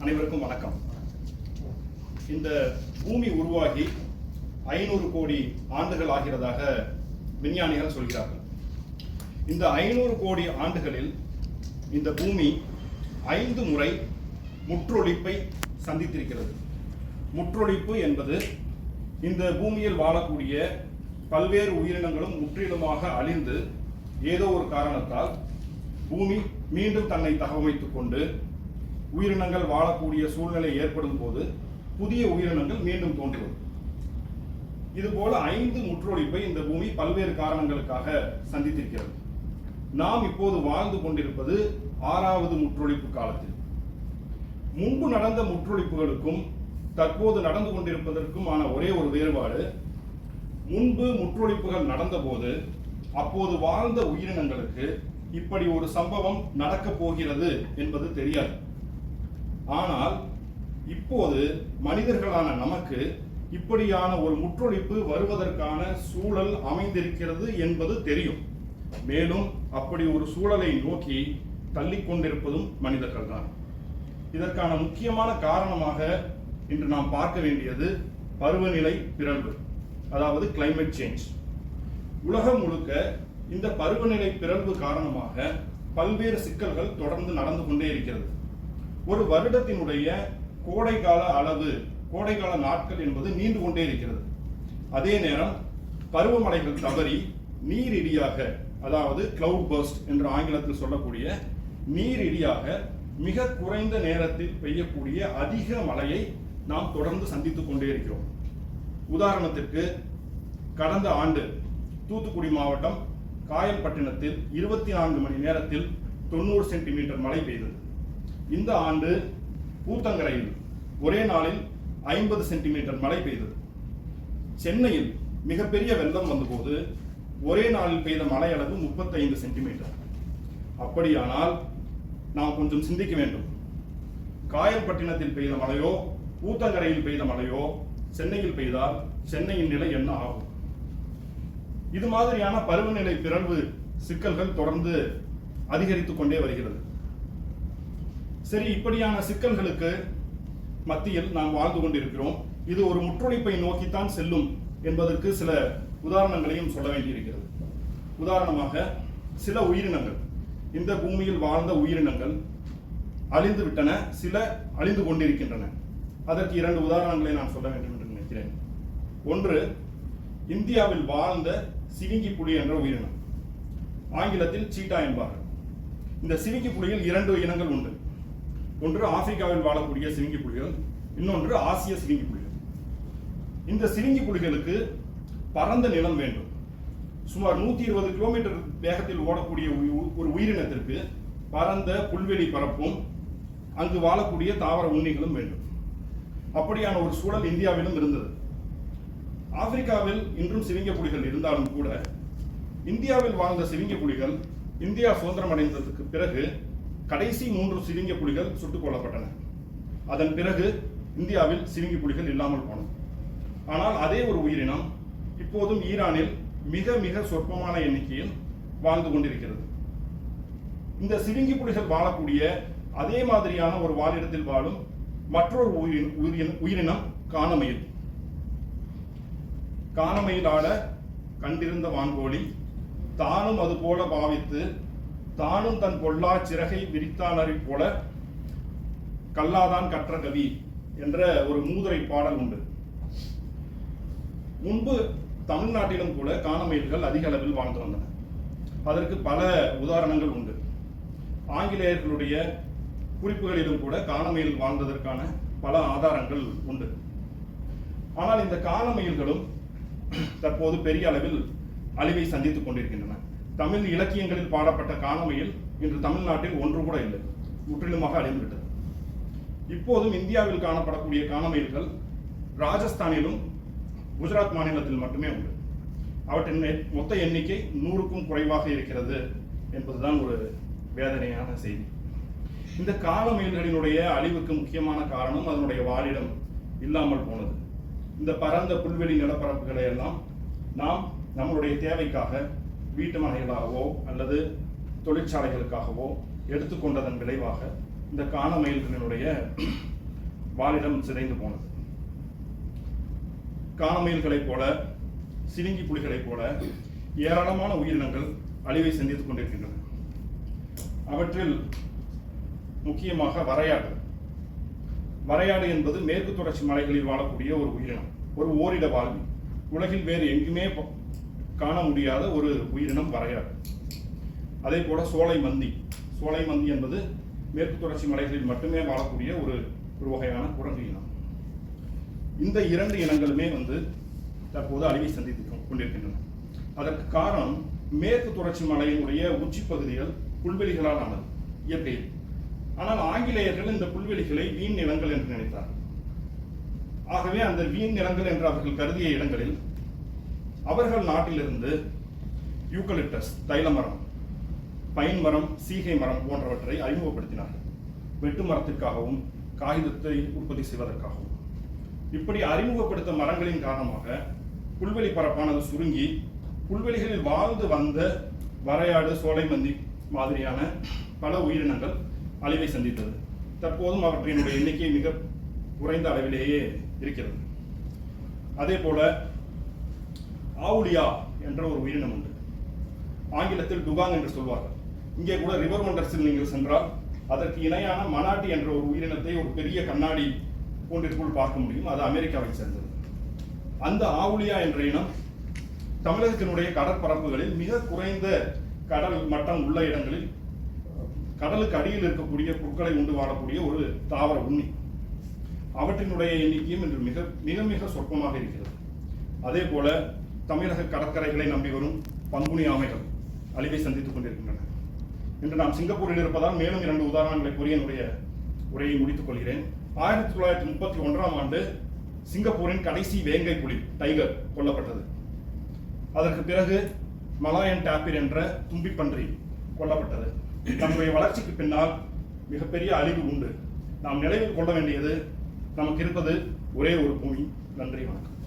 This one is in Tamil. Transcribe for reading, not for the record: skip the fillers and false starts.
அனைவருக்கும் வணக்கம். இந்த பூமி உருவாகி 500 கோடி ஆண்டுகள் ஆகிறதாக விஞ்ஞானிகள் சொல்கிறார்கள். இந்த 500 கோடி ஆண்டுகளில் இந்த பூமி 5 முறை முற்றொழிப்பை சந்தித்திருக்கிறது. முற்றொழிப்பு என்பது இந்த பூமியில் வாழக்கூடிய பல்வேறு உயிரினங்களும் முற்றிலுமாக அழிந்து ஏதோ ஒரு காரணத்தால் பூமி மீண்டும் தன்னை தகவமைத்துக் கொண்டு உயிரினங்கள் வாழக்கூடிய சூழ்நிலை ஏற்படும் போது புதிய உயிரினங்கள் மீண்டும் தோன்றுவது. இதுபோல 5 முற்றொழிப்பை இந்த பூமி பல்வேறு காரணங்களுக்காக சந்தித்திருக்கிறது. நாம் இப்போது வாழ்ந்து கொண்டிருப்பது 6வது முற்றொழிப்பு காலத்தில். முன்பு நடந்த முற்றொழிப்புகளுக்கும் தற்போது நடந்து கொண்டிருப்பதற்குமான ஒரே ஒரு வேறுபாடு, முன்பு முற்றொழிப்புகள் நடந்தபோது அப்போது வாழ்ந்த உயிரினங்களுக்கு இப்படி ஒரு சம்பவம் நடக்கப் போகிறது என்பது தெரியாது. ஆனால் இப்போது மனிதர்களான நமக்கு இப்படியான ஒரு முற்றொழிப்பு வருவதற்கான சூழல் அமைந்திருக்கிறது என்பது தெரியும். மேலும் அப்படி ஒரு சூழலை நோக்கி தள்ளிக்கொண்டிருப்பதும் மனிதர்கள் தான். இதற்கான முக்கியமான காரணமாக இன்று நாம் பார்க்க வேண்டியது பருவநிலை பிறழ்வு, அதாவது கிளைமேட் சேஞ்ச். உலகம் முழுக்க இந்த பருவநிலை பிறழ்வு காரணமாக பல்வேறு சிக்கல்கள் தொடர்ந்து நடந்து கொண்டே இருக்கிறது. ஒரு வருடத்தினுடைய கோடைகால அளவு, கோடைகால நாட்கள் என்பது நீண்டு கொண்டே இருக்கிறது. அதே நேரம் பருவமழைகள் தவறி நீரிடியாக, அதாவது கிளவுட் பர்ஸ்ட் என்று ஆங்கிலத்தில் சொல்லக்கூடிய நீரிடியாக மிக குறைந்த நேரத்தில் பெய்யக்கூடிய அதிக மழையை நாம் தொடர்ந்து சந்தித்துக் கொண்டே இருக்கிறோம். உதாரணத்திற்கு, கடந்த ஆண்டு தூத்துக்குடி மாவட்டம் காயல்பட்டினத்தில் 24 மணி நேரத்தில் 90 சென்டிமீட்டர் மழை பெய்தது. இந்த ஆண்டு ஊத்தங்கரையில் ஒரே நாளில் 50 சென்டிமீட்டர் மழை பெய்தது. சென்னையில் மிகப்பெரிய வெள்ளம் வந்தபோது ஒரே நாளில் பெய்த மழை அளவு 35 சென்டிமீட்டர். அப்படியானால் நாம் கொஞ்சம் சிந்திக்க வேண்டும். காயல்பட்டினத்தில் பெய்த மழையோ ஊத்தங்கரையில் பெய்த மழையோ சென்னையில் பெய்தால் சென்னையின் நிலை என்ன ஆகும்? இது மாதிரியான பருவநிலை பிறழ்வு சிக்கல்கள் தொடர்ந்து அதிகரித்துக் கொண்டே வருகிறது. சரி, இப்படியான சிக்கல்களுக்கு மத்தியில் நாம் வாழ்ந்து கொண்டிருக்கிறோம். இது ஒரு முற்றொழிப்பை நோக்கித்தான் செல்லும் என்பதற்கு சில உதாரணங்களையும் சொல்ல வேண்டியிருக்கிறது. உதாரணமாக, சில உயிரினங்கள், இந்த பூமியில் வாழ்ந்த உயிரினங்கள் அழிந்து விட்டன, சில அழிந்து கொண்டிருக்கின்றன. அதற்கு 2 உதாரணங்களை நான் சொல்ல வேண்டும் என்று நினைக்கிறேன். ஒன்று, இந்தியாவில் வாழ்ந்த சிவிங்கி புலி என்ற உயிரினம், ஆங்கிலத்தில் சீட்டா என்பார்கள். இந்த சிவிங்கி புலியில் 2 இனங்கள் உண்டு. ஒன்று ஆப்பிரிக்காவில் வாழக்கூடிய சிவிங்கி புலிகள், இன்னொன்று ஆசிய சிவிங்கி புலிகள். இந்த சிவிங்கி புலிகளுக்கு பரந்த நிலம் வேண்டும். சுமார் 120 கிலோமீட்டர் வேகத்தில் ஓடக்கூடிய ஒரு உயிரினத்திற்கு பரந்த புல்வெளி பரப்பும் அங்கு வாழக்கூடிய தாவர உண்ணிகளும் வேண்டும். அப்படியான ஒரு சூழல் இந்தியாவிலும் இருந்தது. ஆப்பிரிக்காவில் இன்றும் சிவிங்க புலிகள் இருந்தாலும் கூட இந்தியாவில் வாழ்ந்த சிவிங்க புலிகள் இந்தியா சுதந்திரம் அடைந்ததற்கு பிறகு கடைசி 3 சிவிங்க புலிகள் சுட்டுக் கொல்லப்பட்டன. அதன் பிறகு இந்தியாவில் சிவிங்கி புலிகள் இல்லாமல் போனது. ஆனால் அதே ஒரு உயிரினம் இப்போதும் ஈரானில் மிக மிக சொற்பமான எண்ணிக்கையில் வாழ்ந்து கொண்டிருக்கிறது. இந்த சிவிங்கி புலிகள் வாழக்கூடிய அதே மாதிரியான ஒரு வாழிடத்தில் வாழும் மற்றொரு உயிரினம் கானமயில். கானமயில் ஆட கண்டிருந்த வான்கோழி தானும் அது போல பாவித்து தானும் தன் பொல்லா சிறகை விரித்தானரை போல கல்லாதான் கற்ற கவி என்ற ஒரு மூதுரை பாடல் உண்டு. முன்பு தமிழ்நாட்டிலும் கூட கானமயில்கள் அதிக அளவில் வாழ்ந்து வந்தன. அதற்கு பல உதாரணங்கள் உண்டு. ஆங்கிலேயர்களுடைய குறிப்புகளிலும் கூட கானமயில் வாழ்ந்ததற்கான பல ஆதாரங்கள் உண்டு. ஆனால் இந்த கானமயில்களும் தற்போது பெரிய அளவில் அழிவை சந்தித்துக் கொண்டிருக்கின்றன. தமிழ் இலக்கியங்களில் பாடப்பட்ட கானமயில் இன்று தமிழ்நாட்டில் ஒன்று கூட இல்லை, முற்றிலுமாக அழிந்துவிட்டது. இப்போதும் இந்தியாவில் காணப்படக்கூடிய கானமயில்கள் ராஜஸ்தானிலும் குஜராத் மாநிலத்தில் மட்டுமே உண்டு. அவற்றின் மொத்த எண்ணிக்கை 100க்கும் குறைவாக இருக்கிறது என்பதுதான் ஒரு வேதனையான செய்தி. இந்த கானமயில்களினுடைய அழிவுக்கு முக்கியமான காரணம் அதனுடைய வாழிடம் இல்லாமல் போனது. இந்த பரந்த புல்வெளி நிலப்பரப்புகளை எல்லாம் நாம் நம்மளுடைய தேவைக்காக வீட்டு மனைகளாகவோ அல்லது தொழிற்சாலைகளுக்காகவோ எடுத்துக்கொண்டதன் விளைவாக இந்த காணமயில்களினுடைய வாழிடம் சிதைந்து போனது. காணமயில்களைப் போல, சிலுங்கி புலிகளைப் போல ஏராளமான உயிரினங்கள் அழிவை சந்தித்துக் கொண்டிருக்கின்றன. அவற்றில் முக்கியமாக வரையாடு என்பது மேற்கு தொடர்ச்சி மலைகளில் வாழக்கூடிய ஒரு உயிரினம், ஒரு ஓரிட வாழ்வி. உலகில் வேறு எங்குமே காண முடியாத ஒரு உயிரினம் வரையாடு. அதே போல சோலை மந்தி என்பது மேற்கு தொடர்ச்சி மலைகளில் மட்டுமே வாழக்கூடிய ஒரு வகையான குரங்கு இனம். இந்த இரண்டு இனங்களுமே தற்போது அழிவை சந்தித்துக் கொண்டிருக்கின்றன. அதற்கு காரணம் மேற்கு தொடர்ச்சி மலையினுடைய உச்சி பகுதிகள் புல்வெளிகளால் ஆனது இயற்கையில். ஆனால் ஆங்கிலேயர்கள் இந்த புல்வெளிகளை வீண் நிலங்கள் என்று நினைத்தார்கள். ஆகவே அந்த வீண் நிலங்கள் என்று அவர்கள் கருதிய இடங்களில் அவர்கள் நாட்டிலிருந்து யூக்கலிப்டஸ் தைல மரம், பைன் மரம், சீகை மரம் போன்றவற்றை அறிமுகப்படுத்தினார்கள். வெட்டு மரத்திற்காகவும் காகிதத்தை உற்பத்தி செய்வதற்காகவும். இப்படி அறிமுகப்படுத்த மரங்களின் காரணமாக புல்வெளி பரப்பானது சுருங்கி புல்வெளிகளில் வாழ்ந்து வந்த வரையாடு, சோலை மந்தி மாதிரியான பல உயிரினங்கள் அழிவை சந்தித்தது. தற்போதும் அவற்றினுடைய எண்ணிக்கை மிக குறைந்த அளவிலேயே இருக்கிறது. அதே போல ஆவுளியா என்ற ஒரு உயிரினம் உண்டு. ஆங்கிலத்தில் டுகாங் என்று சொல்வார்கள். இங்கே கூட ரிவர் ஒண்டர்ஸில் நீங்கள் சென்றால் அதற்கு இணையான மனாட்டி என்ற ஒரு உயிரினத்தை ஒரு பெரிய கண்ணாடி கூண்டிற்குள் பார்க்க முடியும். அது அமெரிக்காவை சேர்ந்தது. அந்த ஆவுளியா என்ற இனம் தமிழகத்தினுடைய கடற்பரப்புகளில் மிக குறைந்த கடல் மட்டம் உள்ள இடங்களில் கடலுக்கு அடியில் இருக்கக்கூடிய புற்களை உண்டு வாழக்கூடிய ஒரு தாவர உண்ணி. அவற்றினுடைய எண்ணிக்கையும் இன்று மிக மிக மிக சொற்பமாக இருக்கிறது. அதே போல தமிழக கடற்கரைகளை நம்பி வரும் பங்குனி ஆமைகள் அழிவை சந்தித்துக் கொண்டிருக்கின்றன. இன்று நாம் சிங்கப்பூரில் இருப்பதால் மேலும் 2 உதாரணங்களை கூறி என்னுடைய உரையை முடித்துக் கொள்கிறேன். 1931ஆம் ஆண்டு சிங்கப்பூரின் கடைசி வேங்கை புலி டைகர் கொல்லப்பட்டது. அதற்கு பிறகு மலாயன் டாப்பிர் என்ற தும்பிப்பன்றி கொல்லப்பட்டது. நம்முடைய வளர்ச்சிக்கு பின்னால் மிகப்பெரிய அழிவு உண்டு. நாம் நினைவில் கொள்ள வேண்டியது நமக்கு இருப்பது ஒரே ஒரு பூமி. நன்றி, வணக்கம்.